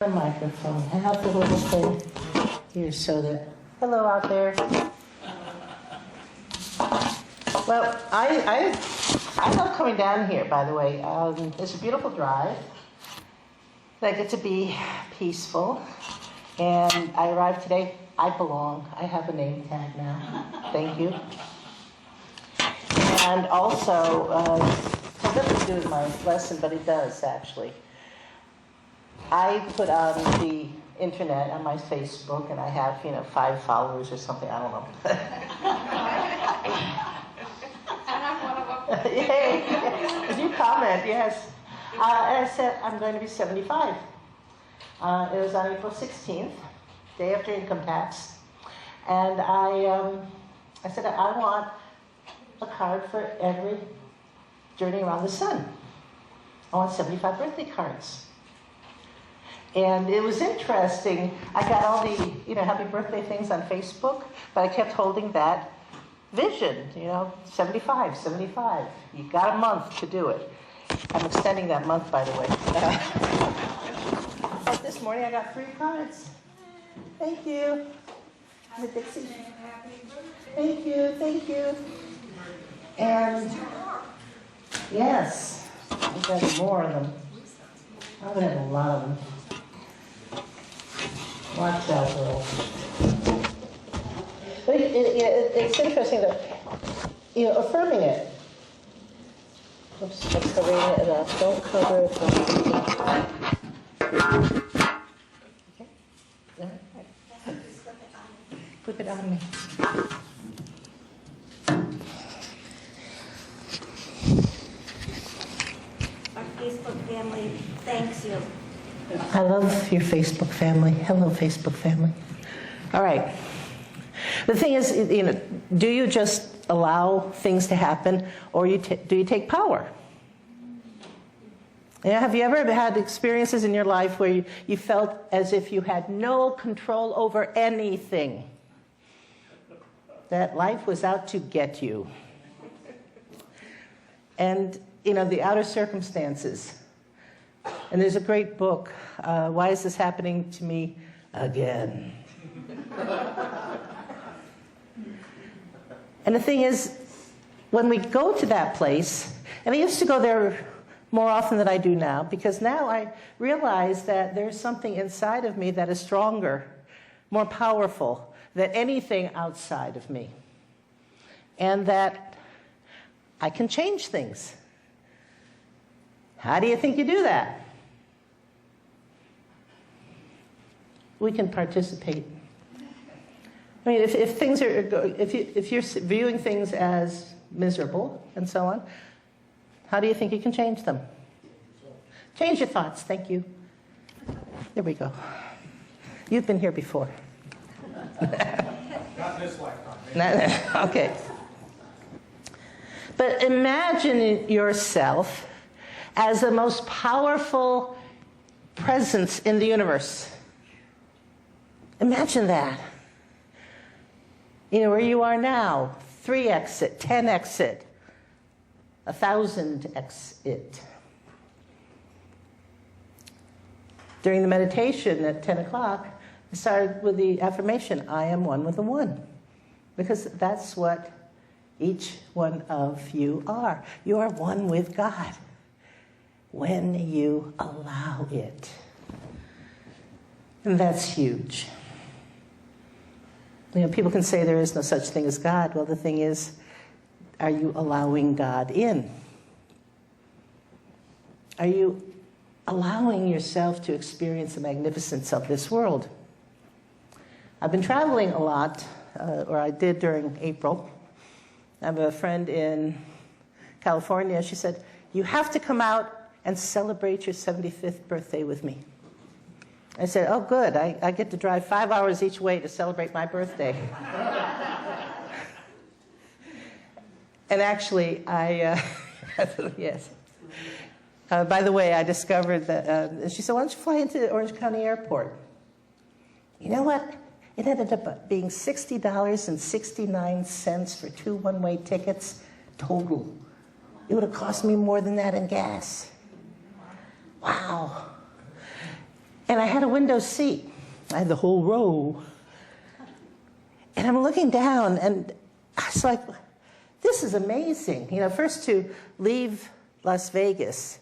The microphone. I have the little thing here so that. Hello out there. Well, I love coming down here. By the way, it's a beautiful drive. I get to be peaceful, and I arrived today. I belong. I have a name tag now. Thank you. And also, it has nothing to do with my lesson, but it does actually. I put on the internet on my Facebook, and I have, 5 followers or something. I don't know. And I'm one of them. Yay! You comment, yes. And I said I'm going to be 75. It was on April 16th, day after income tax, and I said I want a card for every journey around the sun. I want 75 birthday cards. And it was interesting. I got all the, happy birthday things on Facebook, but I kept holding that vision, 75, 75. You got a month to do it. I'm extending that month, by the way. But this morning I got 3 cards. Thank you. Dixie. Thank you, thank you. And yes, I've got more of them. I'm going to have a lot of them. Watch out, girl. But it's interesting that, affirming it. Oops, I'm covering it enough. Don't cover it. Okay. All right. Flip it on me. Our Facebook family thanks you. I love your Facebook family. Hello, Facebook family. All right. The thing is, do you just allow things to happen, or do you take power? Have you ever had experiences in your life where you felt as if you had no control over anything? That life was out to get you. And, the outer circumstances. And there's a great book, Why Is This Happening to Me Again? And the thing is, when we go to that place, and I used to go there more often than I do now, because now I realize that there's something inside of me that is stronger, more powerful than anything outside of me. And that I can change things. How do you think you do that? We can participate. I mean, if things are, if you're viewing things as miserable and so on, how do you think you can change them? Change your thoughts. Thank you. There we go. You've been here before. Not this lifetime. Okay. But imagine yourself as the most powerful presence in the universe. Imagine that. Where you are now, 3x it, 10x it, 1,000x it. During the meditation at 10 o'clock, I started with the affirmation, I am one with the one. Because that's what each one of you are. You are one with God when you allow it. And that's huge. People can say there is no such thing as God. Well, the thing is, are you allowing God in? Are you allowing yourself to experience the magnificence of this world? I've been traveling a lot, or I did during April. I have a friend in California. She said, you have to come out and celebrate your 75th birthday with me. I said, oh, good. I get to drive 5 hours each way to celebrate my birthday. And actually, yes. By the way, I discovered that, she said, why don't you fly into Orange County Airport? You know what? It ended up being $60.69 for 2 one-way tickets total. It would have cost me more than that in gas. Wow. And I had a window seat. I had the whole row. And I'm looking down, and I was like, this is amazing. You know, first to leave Las Vegas,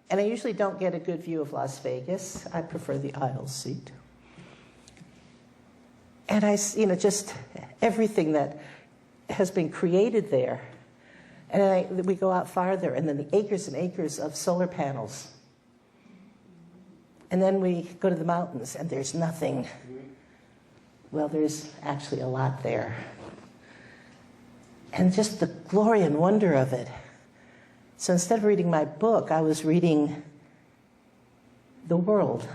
and I usually don't get a good view of Las Vegas. I prefer the aisle seat. And just everything that has been created there. And then we go out farther, and then the acres and acres of solar panels. And then we go to the mountains, and there's nothing. Well, there's actually a lot there. And just the glory and wonder of it. So instead of reading my book, I was reading the world.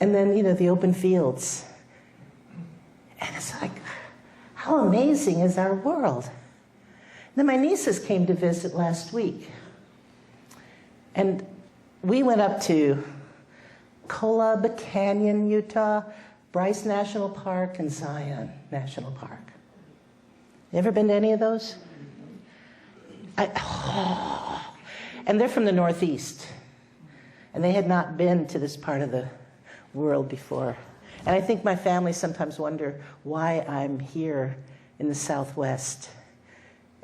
And then, the open fields. And it's like, how amazing is our world? Then my nieces came to visit last week. And we went up to Colab Canyon, Utah, Bryce National Park, and Zion National Park. You ever been to any of those? And they're from the Northeast. And they had not been to this part of the world before. And I think my family sometimes wonder why I'm here in the Southwest.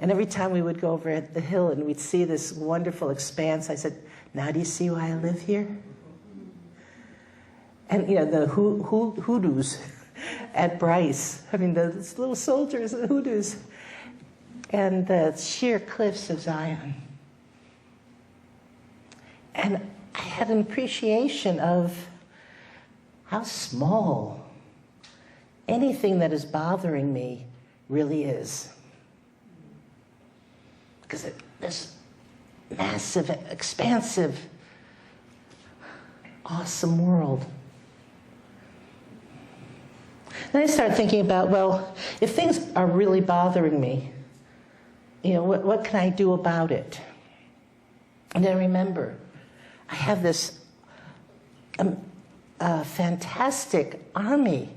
And every time we would go over at the hill and we'd see this wonderful expanse, I said, now do you see why I live here? And, the hoodoos at Bryce. I mean, the little soldiers, the hoodoos. And the sheer cliffs of Zion. And I had an appreciation of how small anything that is bothering me really is. Because this massive, expansive, awesome world. Then I started thinking about, well, if things are really bothering me, what can I do about it? And then I remember, I have this fantastic army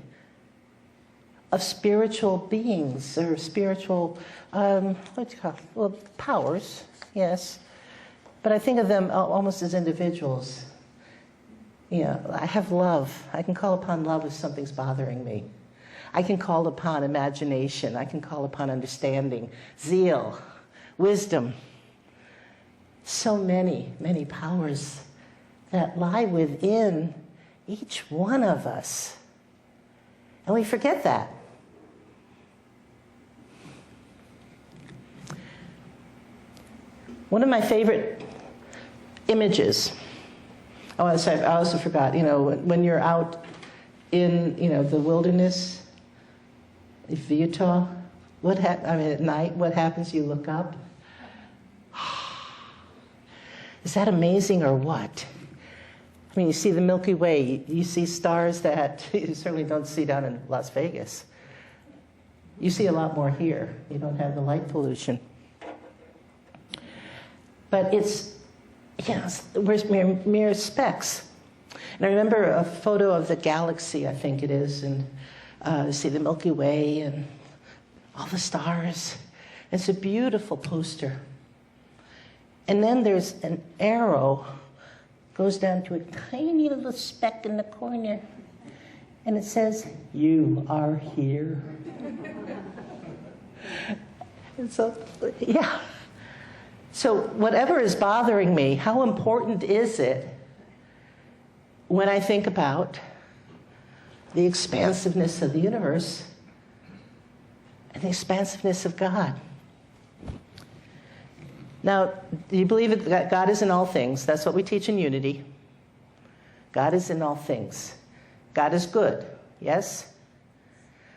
of spiritual beings, or spiritual, powers, yes. But I think of them almost as individuals. I have love. I can call upon love if something's bothering me. I can call upon imagination. I can call upon understanding, zeal, wisdom. So many, many powers that lie within each one of us. And we forget that. One of my favorite images, I also forgot, when you're out in, the wilderness of Utah, at night, what happens? You look up. Is that amazing or what? I mean, you see the Milky Way. You see stars that you certainly don't see down in Las Vegas. You see a lot more here. You don't have the light pollution. But we're mere specks. And I remember a photo of the galaxy, I think it is, and you see the Milky Way and all the stars. It's a beautiful poster. And then there's an arrow, goes down to a tiny little speck in the corner, and it says, "You are here." And so, yeah. So whatever is bothering me, how important is it when I think about the expansiveness of the universe and the expansiveness of God? Now, do you believe that God is in all things? That's what we teach in Unity. God is in all things. God is good, yes?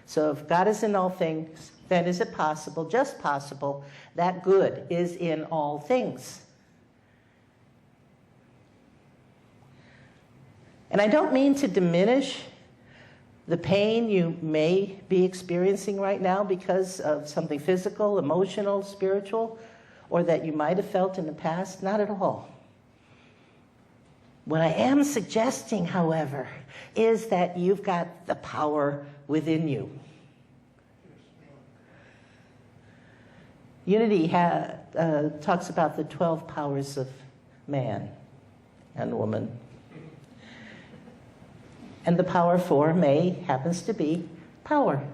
So if God is in all things, then is it possible, just possible, that good is in all things? And I don't mean to diminish the pain you may be experiencing right now because of something physical, emotional, spiritual, or that you might have felt in the past. Not at all. What I am suggesting, however, is that you've got the power within you. Unity talks about the 12 powers of man. and woman. And the power for May happens to be power.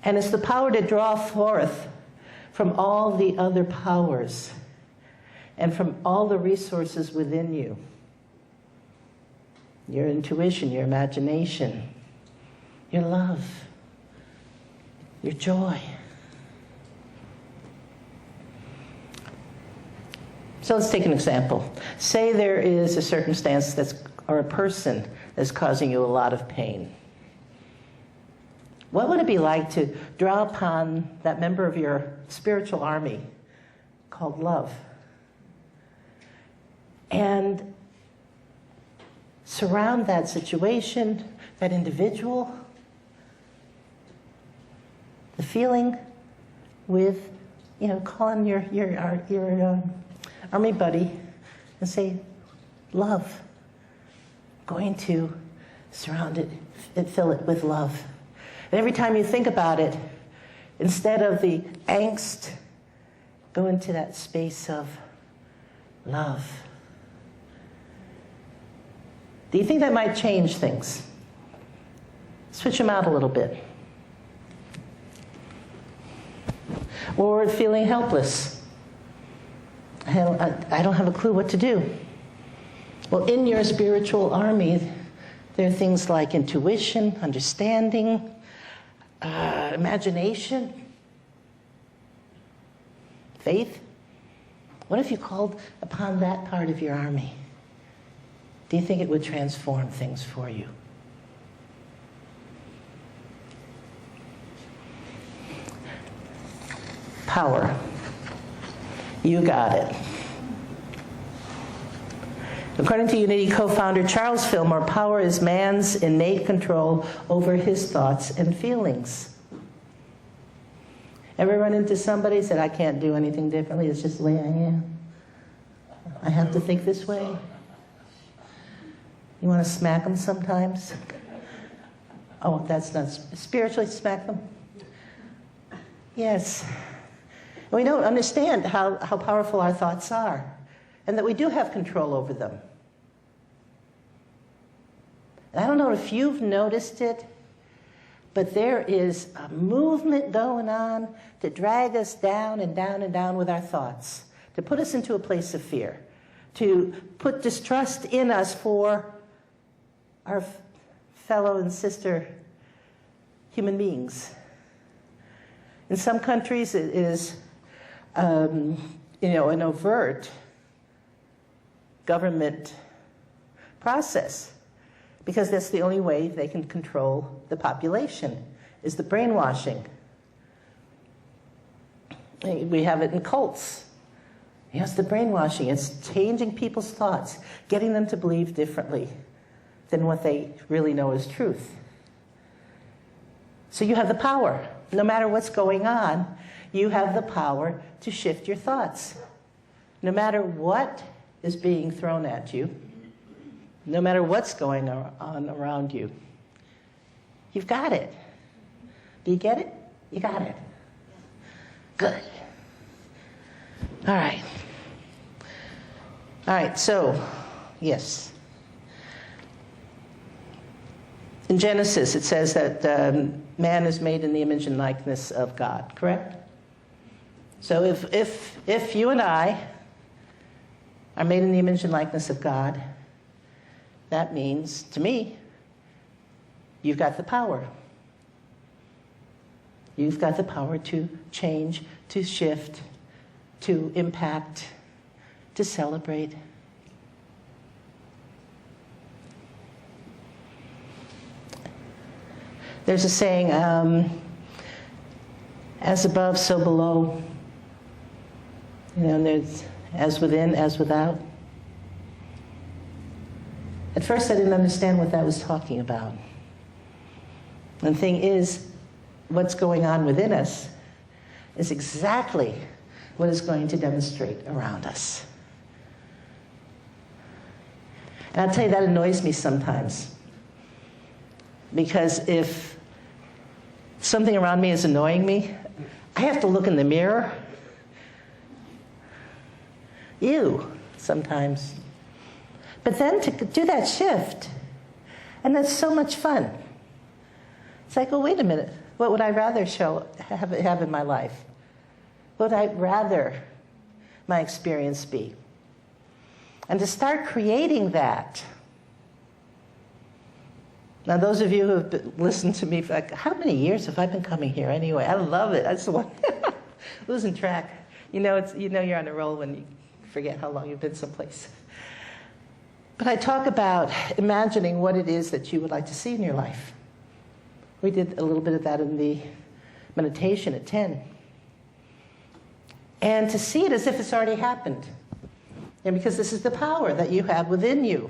And it's the power to draw forth from all the other powers and from all the resources within you. Your intuition, your imagination, your love, your joy. So let's take an example. Say there is a circumstance or a person that's causing you a lot of pain. What would it be like to draw upon that member of your spiritual army called love and surround that situation, that individual, the feeling with, call on your army buddy and say, love. Going to surround it and fill it with love. And every time you think about it, instead of the angst, go into that space of love. Do you think that might change things? Switch them out a little bit. Or feeling helpless. I don't have a clue what to do. Well, in your spiritual army, there are things like intuition, understanding, imagination, faith. What if you called upon that part of your army? Do you think it would transform things for you? Power. You got it. According to Unity co-founder Charles Fillmore, power is man's innate control over his thoughts and feelings. Ever run into somebody who said, I can't do anything differently, it's just the way I am? I have to think this way? You want to smack them sometimes? Oh, that's not spiritually smack them? Yes. We don't understand how powerful our thoughts are, and that we do have control over them. And I don't know if you've noticed it, but there is a movement going on to drag us down and down and down with our thoughts, to put us into a place of fear, to put distrust in us for our fellow and sister human beings. In some countries, it is an overt government process, because that's the only way they can control the population, is the brainwashing. We have it in cults. It's the brainwashing. It's changing people's thoughts, getting them to believe differently than what they really know is truth. So you have the power. No matter what's going on, you have the power to shift your thoughts. No matter what is being thrown at you, no matter what's going on around you, you've got it. Do you get it? You got it. Good. All right. All right, so, yes. In Genesis, it says that man is made in the image and likeness of God, correct? So if you and I are made in the image and likeness of God, that means, to me, you've got the power. You've got the power to change, to shift, to impact, to celebrate. There's a saying, as above, so below. And there's as within, as without. At first, I didn't understand what that was talking about. And the thing is, what's going on within us is exactly what is going to demonstrate around us. And I'll tell you, that annoys me sometimes. Because if something around me is annoying me, I have to look in the mirror. Sometimes. But then to do that shift, and that's so much fun. It's like, well, wait a minute. What would I rather have in my life? What would I rather my experience be? And to start creating that. Now, those of you who have listened to me for like, how many years have I been coming here anyway? I love it. I just want losing track. You know you're on a roll when you forget how long you've been someplace. But I talk about imagining what it is that you would like to see in your life. We did a little bit of that in the meditation at 10. And to see it as if it's already happened. And because this is the power that you have within you.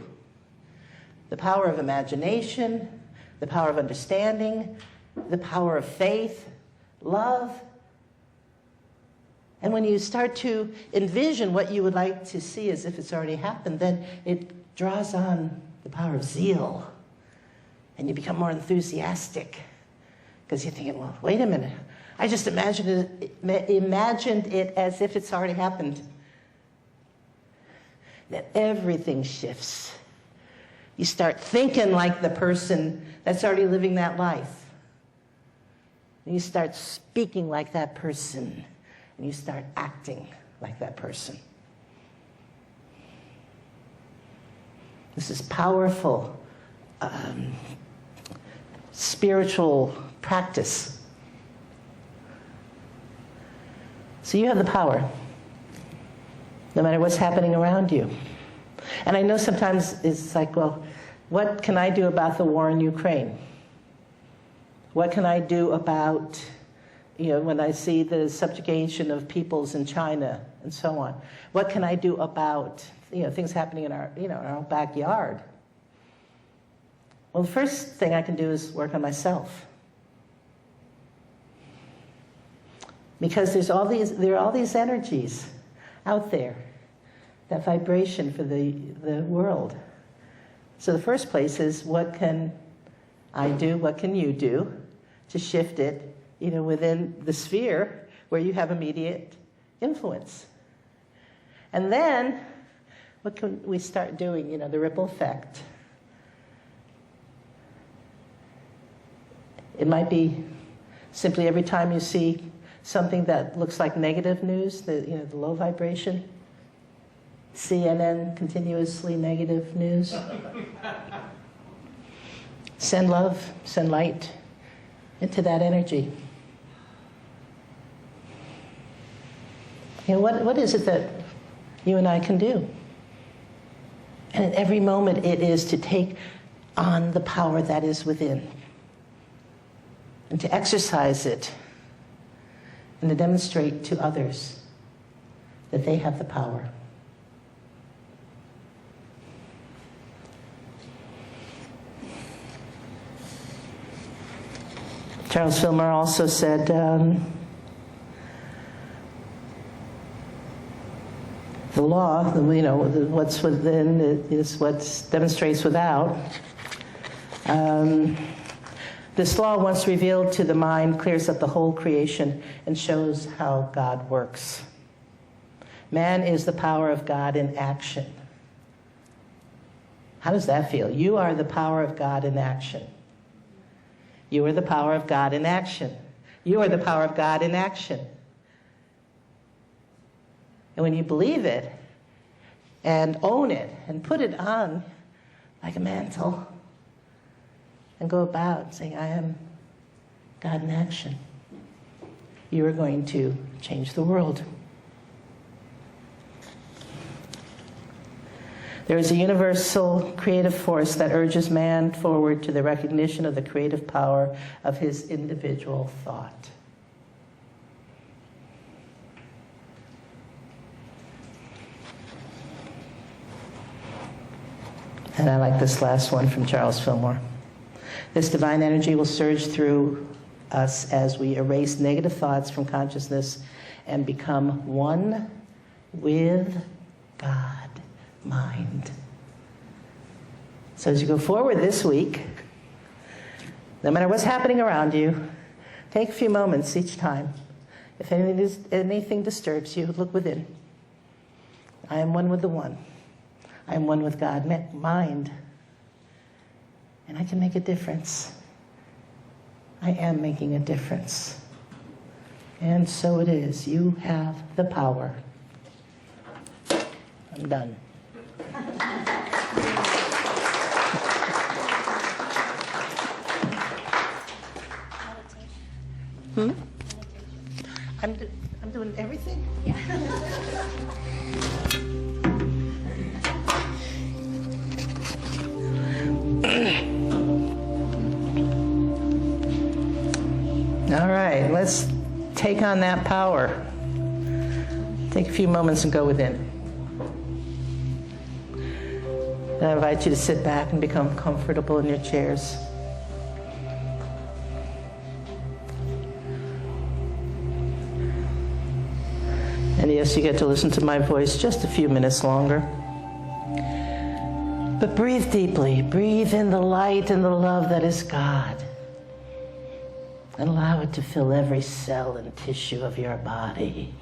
The power of imagination, the power of understanding, the power of faith, love. And when you start to envision what you would like to see as if it's already happened, then it draws on the power of zeal. And you become more enthusiastic. Because you're thinking, well, wait a minute. I just imagined it as if it's already happened. Then everything shifts. You start thinking like the person that's already living that life. And you start speaking like that person. And you start acting like that person. This is powerful spiritual practice. So you have the power, no matter what's happening around you. And I know sometimes it's like, well, what can I do about the war in Ukraine? What can I do about, when I see the subjugation of peoples in China and so on? What can I do about, things happening in our, in our backyard? Well, the first thing I can do is work on myself. Because there are all these energies out there, that vibration for the world. So the first place is, what can I do, what can you do to shift it, within the sphere where you have immediate influence? And then, what can we start doing, the ripple effect? It might be simply every time you see something that looks like negative news, the low vibration, CNN, continuously negative news. Send love, send light into that energy. What is it that you and I can do? And at every moment it is to take on the power that is within. And to exercise it. And to demonstrate to others that they have the power. Charles Fillmore also said, the law, what's within is what demonstrates without. This law, once revealed to the mind, clears up the whole creation and shows how God works. Man is the power of God in action. How does that feel? You are the power of God in action. You are the power of God in action. You are the power of God in action. And when you believe it and own it and put it on like a mantle and go about saying, I am God in action, you are going to change the world. There is a universal creative force that urges man forward to the recognition of the creative power of his individual thought. And I like this last one from Charles Fillmore. This divine energy will surge through us as we erase negative thoughts from consciousness and become one with God. Mind. So as you go forward this week, no matter what's happening around you, take a few moments each time. If anything disturbs you, look within. I am one with the one. I'm one with God, mind, and I can make a difference. I am making a difference. And so it is. You have the power. I'm done. I'm doing everything? All right, let's take on that power. Take a few moments and go within. And I invite you to sit back and become comfortable in your chairs. And yes, you get to listen to my voice just a few minutes longer. But breathe deeply. Breathe in the light and the love that is God. And allow it to fill every cell and tissue of your body.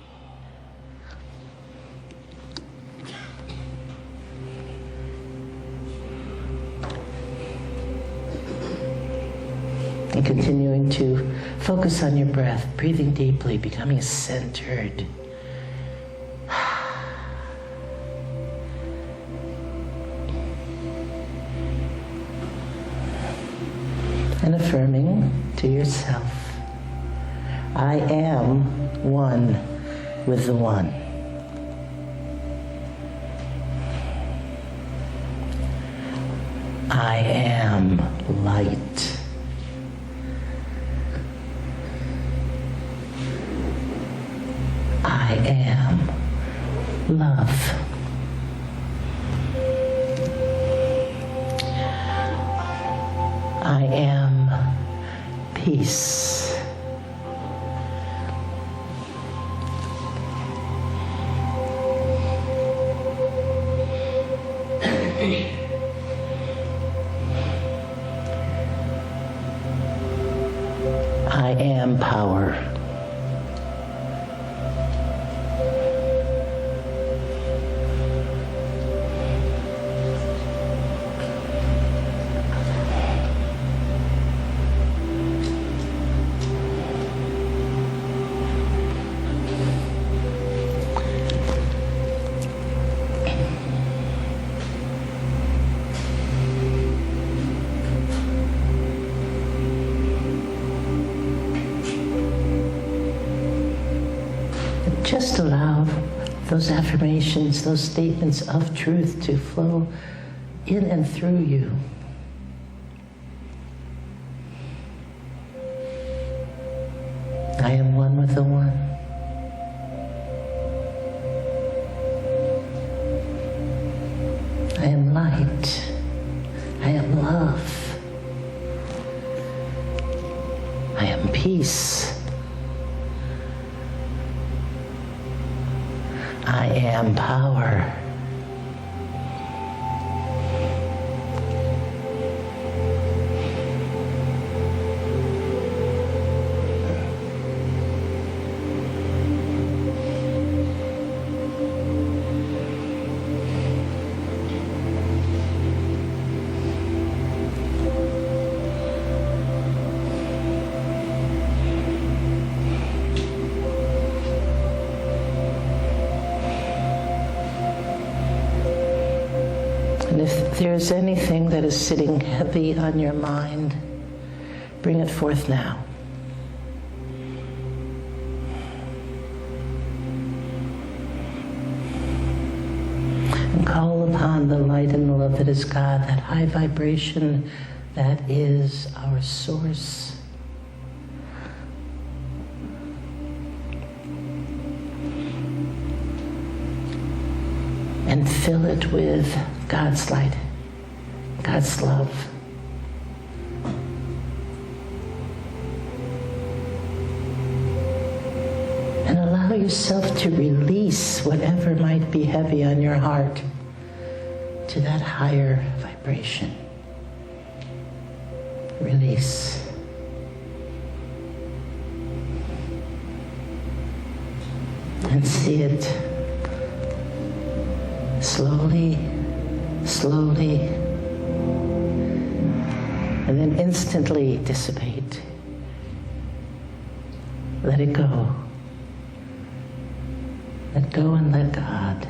And continuing to focus on your breath, breathing deeply, becoming centered. And affirming to yourself, I am one with the One. I am light. I am love. I am peace. I am power. Just allow those affirmations, those statements of truth to flow in and through you. I am one with the One. I am light. I am love. I am peace. I am power. And if there's anything that is sitting heavy on your mind, bring it forth now. And call upon the light and the love that is God, that high vibration that is our source. And fill it with God's light, God's love. And allow yourself to release whatever might be heavy on your heart to that higher vibration. Release. And see it slowly slowly, and then instantly dissipate. Let it go. Let go and let God.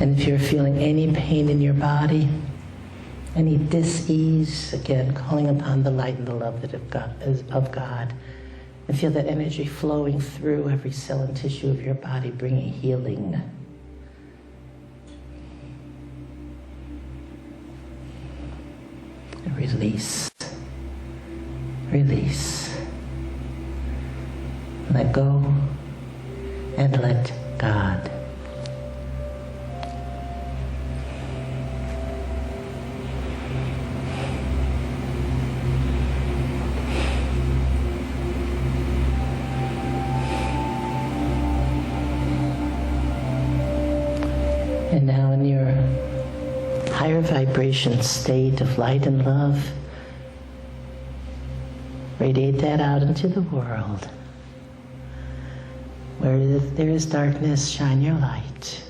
And if you're feeling any pain in your body, any dis-ease, again, calling upon the light and the love that is of God, and feel that energy flowing through every cell and tissue of your body, bringing healing. And release. Release. Let go and let God. And now in your higher vibration state of light and love, radiate that out into the world. Where there is darkness, shine your light.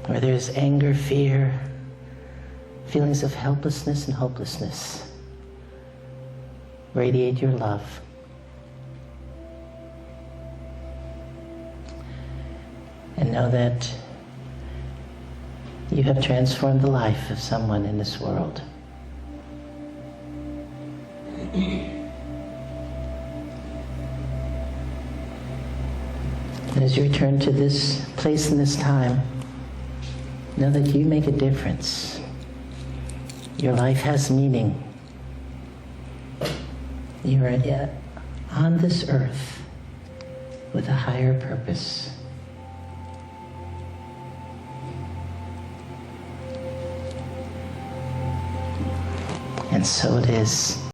Where there is anger, fear, feelings of helplessness and hopelessness, radiate your love. And know that you have transformed the life of someone in this world. And as you return to this place and this time, know that you make a difference. Your life has meaning. You are on this earth with a higher purpose. And so it is.